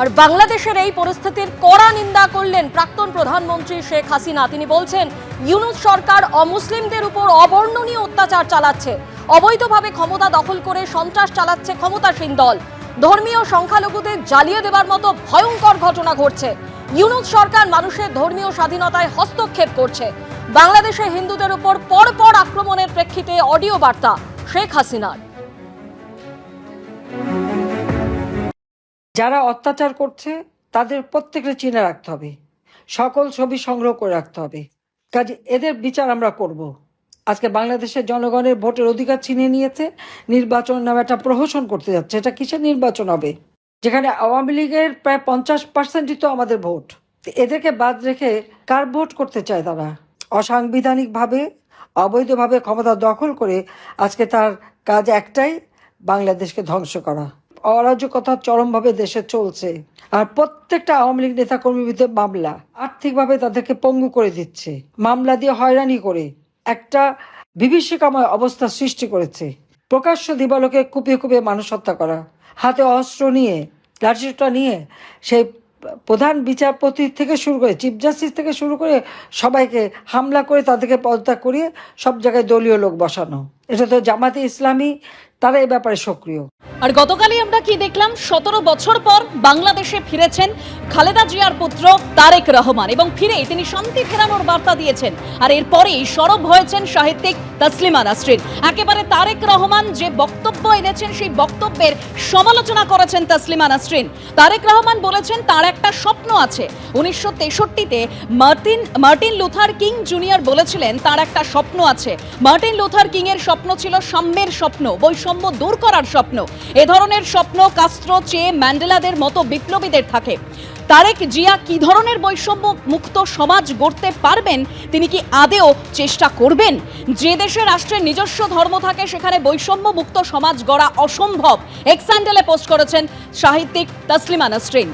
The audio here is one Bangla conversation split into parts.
আর বাংলাদেশের এই পরিস্থিতির কড়া নিন্দা করলেন প্রাক্তন প্রধানমন্ত্রী শেখ হাসিনা। তিনি বলছেন, ইউনূস সরকার অমুসলিমদের উপর অবর্ণনীয় অত্যাচার চালাচ্ছে, অবৈধভাবে ক্ষমতা দখল করে সন্ত্রাস চালাচ্ছে ক্ষমতাসীন দল, ধর্মীয় সংখ্যালঘুদের জ্বালিয়ে দেবার মতো ভয়ঙ্কর ঘটনা ঘটছে। ইউনূস সরকার মানুষের ধর্মীয় স্বাধীনতায় হস্তক্ষেপ করছে। বাংলাদেশে হিন্দুদের উপর পরপর আক্রমণের প্রেক্ষিতে অডিও বার্তা শেখ হাসিনার। যারা অত্যাচার করছে তাদের প্রত্যেককে চিনে রাখতে হবে, সকল ছবি সংগ্রহ করে রাখতে হবে। কাজে এদের বিচার আমরা করব। আজকে বাংলাদেশের জনগণের ভোটের অধিকার ছিনিয়ে নিয়েছে, নির্বাচন নামে একটা প্রহসন করতে যাচ্ছে। এটা কিসের নির্বাচন হবে, যেখানে আওয়ামী লীগের প্রায় 50%ই তো আমাদের ভোট। এদেরকে বাদ রেখে কার ভোট করতে চায় তারা? অসাংবিধানিকভাবে অবৈধভাবে ক্ষমতা দখল করে আজকে তার কাজ একটাই, বাংলাদেশকে ধ্বংস করা। অরাজকতা চরমভাবে দেশে চলছে, আর প্রত্যেকটা আওয়ামী লীগ নেতাকর্মীর বিরুদ্ধে মামলা, আর্থিকভাবে তাদেরকে পঙ্গু করে দিচ্ছে, মামলা দিয়ে হয়রানি করে একটা বিভীষিকাময় অবস্থা সৃষ্টি করেছে। প্রকাশ্য দিবালোকে কুপিয়ে কুপিয়ে মানুষ হত্যা করা, হাতে অস্ত্র নিয়ে, লাঠিসোঁটা নিয়ে, সেই প্রধান বিচারপতি থেকে শুরু করে চিফ জাস্টিস থেকে শুরু করে সবাইকে হামলা করে তাদেরকে পদত্যাগ করিয়ে সব জায়গায় দলীয় লোক বসানো। এটা তো জামাতে ইসলামী, তারা এই ব্যাপারে সক্রিয়। আর গতকালই আমরা কি দেখলাম, 17 বছর পর বাংলাদেশে ফিরেছেন খালেদা জিয়ার পুত্র তারেক রহমান, এবং ফিরেই তিনি শান্তি ফেরানোর বার্তা দিয়েছেন। আর এরপরেই সরব হয়েছেন সাহিত্যিক তাসলিমা নাসরিন। একেবারে তারেক রহমান যে বক্তব্য এনেছেন সেই বক্তব্যের সমালোচনা করেছেন তাসলিমা নাসরিন। তারেক রহমান বলেছেন তার একটা স্বপ্ন আছে। 1963-তে মার্টিন লুথার কিং জুনিয়র বলেছিলেন তার একটা স্বপ্ন আছে। মার্টিন লুথার কিং এর স্বপ্ন ছিল সাম্যের স্বপ্ন, বৈষম্য দূর করার স্বপ্ন। এ ধরনের স্বপ্ন কাস্ত্রো, চে, ম্যান্ডেলাদের মতো বিপ্লবীদের থাকে। তারেক জিয়া কি ধরনের বৈষম্য মুক্ত সমাজ গড়তে পারবেন, তিনি কি আদেও চেষ্টা করবেন? যে দেশে রাষ্ট্রের নিজস্ব ধর্ম থাকে সেখানে বৈষম্য মুক্ত সমাজ গড়া অসম্ভব, এক্স হ্যান্ডেলে পোস্ট করেছেন সাহিত্যিক তাসলিমা নাসরিন।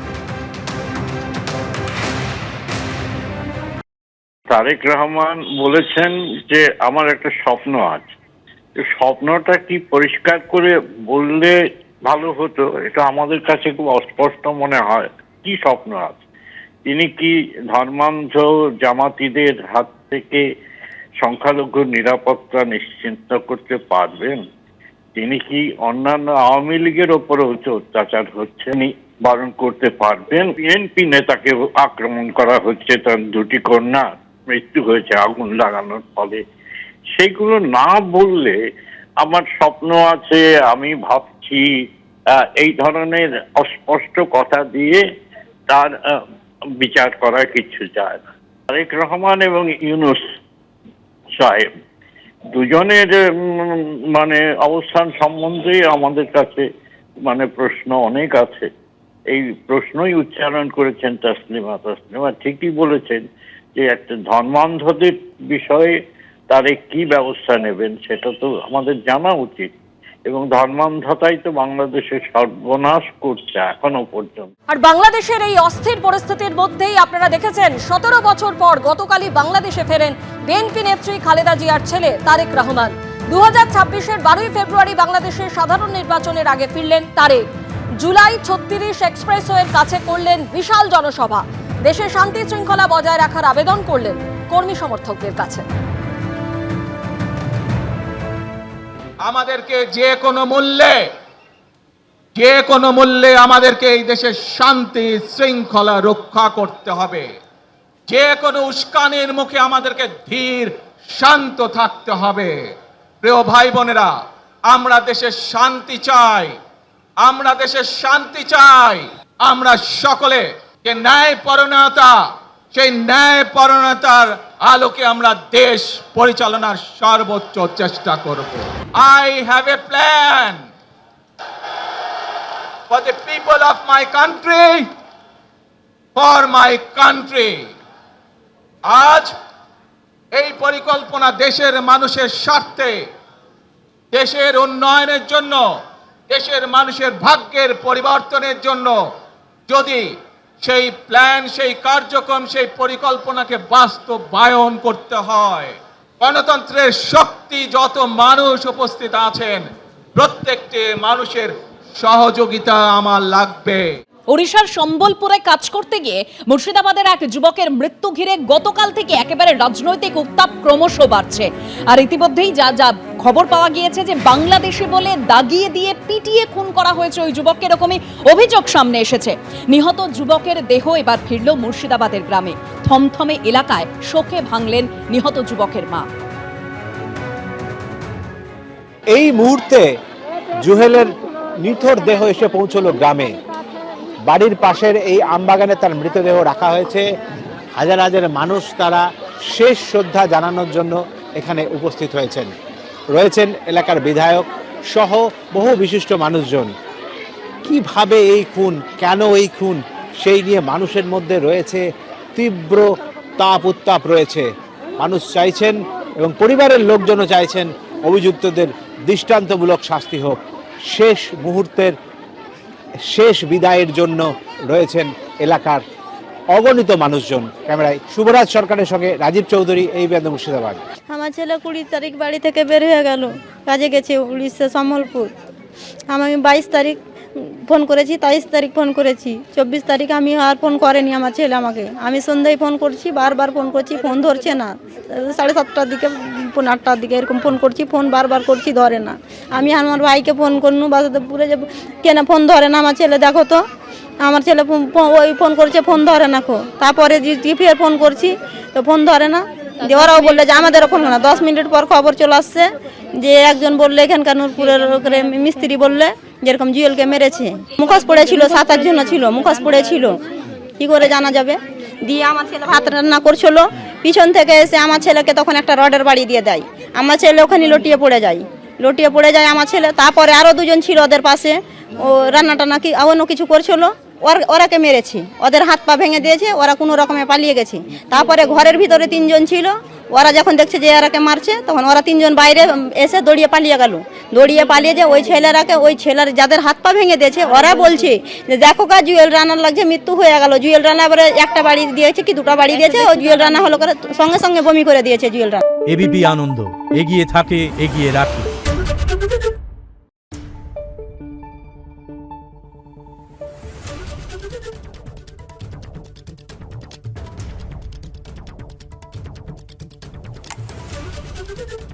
তারেক রহমান বলেছেন যে আমার একটা স্বপ্ন আছে। স্বপ্নটা কি পরিষ্কার করে বললে ভালো হতো, এটা আমাদের কাছে খুব অস্পষ্ট মনে হয়। কি স্বপ্ন আছে? তিনি কি ধর্মান্ধ জামাতিদের হাত থেকে সংখ্যালঘু নিরাপত্তা নিশ্চিন্ত করতে পারবেন? তিনি কি অন্যান্য আওয়ামী লীগের ওপরে অত্যাচার হচ্ছে বারণ করতে পারবেন? বিএনপি নেতাকে আক্রমণ করা হচ্ছে, তার দুটি কন্যা মৃত্যু হয়েছে আগুন লাগানোর ফলে। সেগুলো না বললে আমার স্বপ্ন আছে, আমি ভাবছি, এই ধরনের অস্পষ্ট কথা দিয়ে তার বিচার করা কিছু যায় না। তারেক রহমান এবং ইউনূস সাহেব দুজনের অবস্থান সম্বন্ধে আমাদের কাছে প্রশ্ন অনেক আছে। এই প্রশ্নই উচ্চারণ করেছেন তাসলিমা ঠিকই বলেছেন যে একটা ধর্মান্ধদের বিষয়ে তারে কি ব্যবস্থা নেবেন সেটা তো আমাদের জানা উচিত, এবং ধর্মান্ধতাই তো বাংলাদেশের সর্বনাশ করছে এখনো পর্যন্ত। আর বাংলাদেশের এই অস্থির পরিস্থিতির মধ্যেই আপনারা দেখেছেন 17 বছর পর গতকালই বাংলাদেশে ফেরেন বিএনপি নেত্রী খালেদা জিয়ার ছেলে তারেক রহমান। 2026-এর 12 ফেব্রুয়ারি বাংলাদেশের সাধারণ নির্বাচনের আগে ফিরলেন তারেক। জুলাই 36 এক্সপ্রেসওয়ের কাছে করলেন বিশাল জনসভা। দেশে শান্তি শৃঙ্খলা বজায় রাখার আবেদন করলেন কর্মী সমর্থকদের কাছে। আমাদেরকে যে কোনো মূল্যে আমাদেরকে এই দেশের শান্তি শৃঙ্খলা রক্ষা করতে হবে। যে কোনো উস্কানির মুখে আমাদেরকে ধীর শান্ত থাকতে হবে। প্রিয় ভাই বোনেরা, আমরা দেশের শান্তি চাই, আমরা সকলে যে ন্যায়পরায়ণতা, সেই ন্যায়পরায়ণতার আলোকে আমরা দেশ পরিচালনার সর্বোচ্চ চেষ্টা করব। I have a plan for the people of my country, for my country. আজ এই পরিকল্পনা দেশের মানুষের স্বার্থে, দেশের উন্নয়নের জন্য, দেশের মানুষের ভাগ্যের পরিবর্তনের জন্য যদি সেই প্ল্যান, সেই কার্যক্রম, সেই পরিকল্পনাকে বাস্তবায়ন করতে হয়, গণতন্ত্রের শক্তি যত মানুষ উপস্থিত আছেন প্রত্যেকটি মানুষের সহযোগিতা আমার লাগবে। ওড়িশার সম্বলপুরে কাজ করতে গিয়ে মুর্শিদাবাদের এক যুবকের মৃত্যু ঘিরে গতকাল থেকে একেবারে রাজনৈতিক উত্তাপ ক্রমশ বাড়ছে। আর ইতিমধ্যেই যা যা খবর পাওয়া গিয়েছে যে বাংলাদেশি বলে দাগিয়ে দিয়ে পিটিয়ে খুন করা হয়েছে ওই যুবককে, এরকমই অভিযোগ সামনে এসেছে। নিহত যুবকের দেহ এবার ফিরল মুর্শিদাবাদের গ্রামে। থমথমে এলাকায় শোকে ভাঙলেন নিহত যুবকের মা। এই মুহূর্তে জুহেলের নিথর দেহ এসে পৌঁছলো গ্রামে। বাড়ির পাশের এই আমবাগানে তার মৃতদেহ রাখা হয়েছে। হাজার হাজার মানুষ তারা শেষ শ্রদ্ধা জানানোর জন্য এখানে উপস্থিত হয়েছেন। রয়েছেন এলাকার বিধায়ক সহ বহু বিশিষ্ট মানুষজন। কিভাবে এই খুন, কেন এই খুন, সেই নিয়ে মানুষের মধ্যে রয়েছে তীব্র তাপ উত্তাপ রয়েছে। মানুষ চাইছেন এবং পরিবারের লোকজনও চাইছেন অভিযুক্তদের দৃষ্টান্তমূলক শাস্তি হোক। শেষ মুহূর্তের শেষ বিদায়ের জন্য রয়েছেন এলাকার অগণিত মানুষজন। ক্যামেরায় শুভরাজ সরকারের সঙ্গে রাজীব চৌধুরী, এই বেদ মুর্শিদাবাদ। আমার ছেলে 20 তারিখ বাড়ি থেকে বের হয়ে গেল, কাজে গেছে উড়িষ্যা সম্বলপুর। আমি 22 তারিখ ফোন করেছি, 23 তারিখ ফোন করেছি, 24 তারিখ আমি আর ফোন করেনি আমার ছেলে আমাকে। আমি সন্ধ্যায় ফোন করছি, বারবার ফোন করছি, ফোন ধরছে না। 7:30টার দিকে, 8টার দিকে এরকম ফোন করছি, ফোন বারবার করছি, ধরে না। আমি আমার ভাইকে ফোন করনু বাসুদেবপুরে, যে কেন ফোন ধরে না আমার ছেলে, দেখো তো। আমার ছেলে ওই ফোন করছে, ফোন ধরে না খো। তারপরে ফের ফোন করছি, তো ফোন ধরে না। যে ওরাও বললে যে আমাদেরও ফোন না। 10 মিনিট পর খবর চলে আসছে যে একজন বললে, এখানকার নূরপুরের মিস্ত্রি বললে যেরকম জুয়েলকে মেরেছে। মুখোশ পড়েছিল, 7-8 জন ছিল, মুখোশ পড়েছিল, কি করে জানা যাবে। দিয়ে আমার ছেলে ভাত রান্না করছিল, পিছন থেকে এসে আমার ছেলেকে তখন একটা রডের বাড়ি দিয়ে দেয়। আমার ছেলে ওখানে লটিয়ে পড়ে যায় আমার ছেলে। তারপরে আরও 2 জন ছিল ওদের পাশে, ও রান্নাটা নাকি অন্য কিছু করছিল, ওরাকে মেরেছে, ওদের হাত পা ভেঙে দিয়েছে, ওরা কোনো রকমে পালিয়ে গেছে। তারপরে ঘরের ভিতরে 3 জন ছিল, ওরা যখন দেখছে যে এরাকে মারছে, তখন ওরা 3 জন বাইরে এসে দৌড়িয়ে পালিয়ে গেল। দৌড়িয়ে পালিয়ে যে ওই ছেলের যাদের হাত পা ভেঙে দিয়েছে, ওরা বলছে যে দেখো কা জুয়েল রানার লাগছে, মৃত্যু হয়ে গেল। জুয়েল রানা এবারে একটা বাড়ি দিয়েছে কি 2টা বাড়ি দিয়েছে, ওই জুয়েল রানা হলো করে সঙ্গে সঙ্গে বমি করে দিয়েছে জুয়েল রানা। এবিপি আনন্দ, এগিয়ে থাকে, এগিয়ে রাখে। Thank you.